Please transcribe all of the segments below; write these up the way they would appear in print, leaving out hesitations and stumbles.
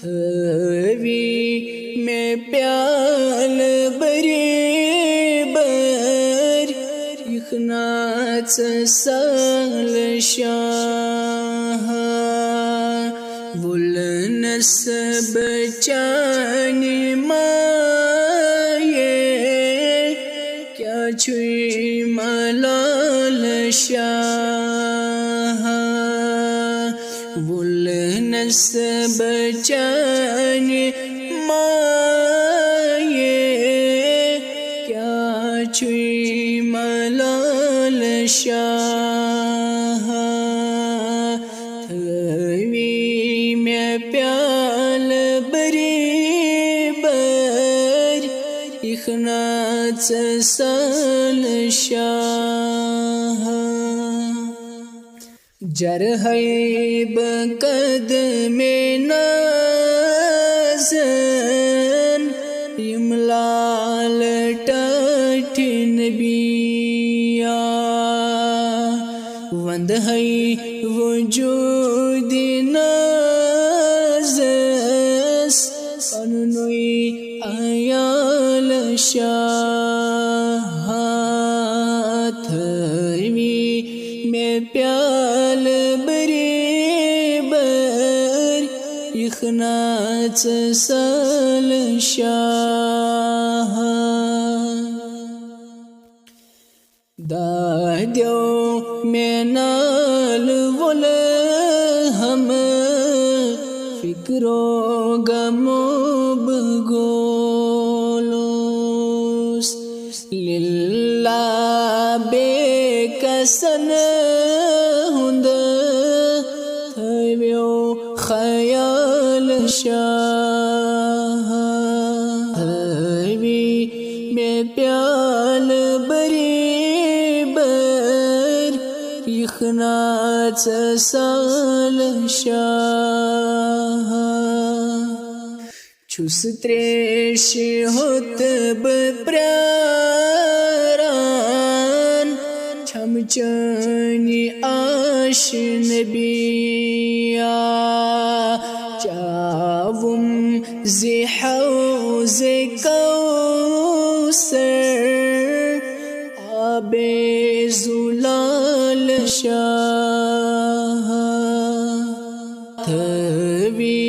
थवी में प्याल बरेबर इखनाच साल शाह वुलनस बचाने माये क्या छुई मलाल शाह वुलनस बचाने माये क्या छुई मलाल शाह थवी में प्याल बरेबर इखनाच साल शाह जरहैब कदमे नाज़न इमलाल टठिन बिया वंद है वजूद नाज़स अनुनुई आयाल शाह थवी में प्याल बरेबर इखनाच साल शाह दाद्यो में नाल वुल हम फिक्रो गमो बगोलोस लिल्ला बेकसन हुंद थव्यो ख्याल शाह थवी में प्याल बरेबर इखनाच साल शाह छुस त्रेश होत बप्रारान छमचनी आशन बिया चावुम ज़िहौज़ कौसर आबे ज़ुलाल शाह थवी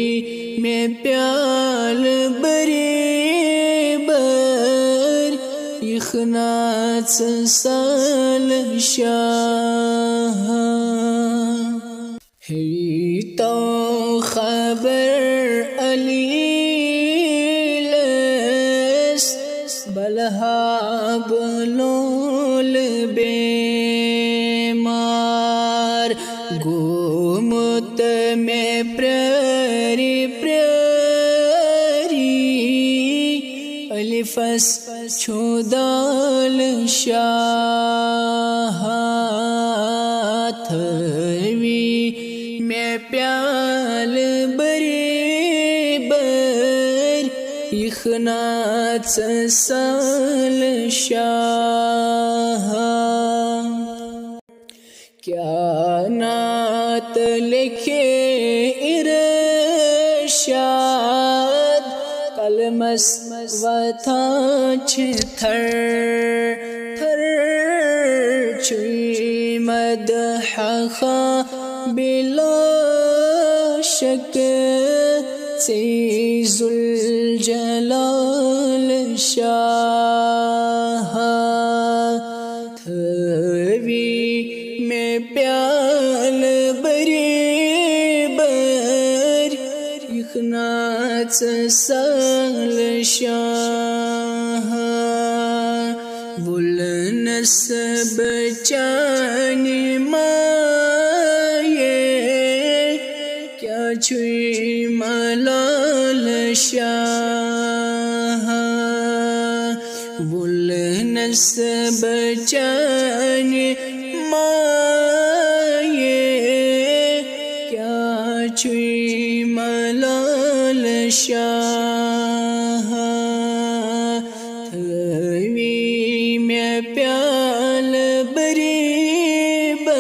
में प्याल बरेबर इखनाच साल शाह है तो खबर अलीलस बलहा बलोल बेमार गोमुत में प्यारी प्यारी अलिफस छुदाल शाह थवी में प्याल बरेबर इखनाच साल शाह क्या नात लिखे इरशाद कलमस वथा थर थर छुई मदहा बिला शक सीजुल जलाल शाह थवी में प्याल बरेबर इखनाच साल शाह वुलनस बचाने माये क्या छुई मलाल शाह वुलनस बचाने माये क्या छुई मलाल शाह थवी में प्याल बरेबर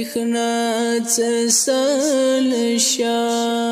इखनाच साल शाह।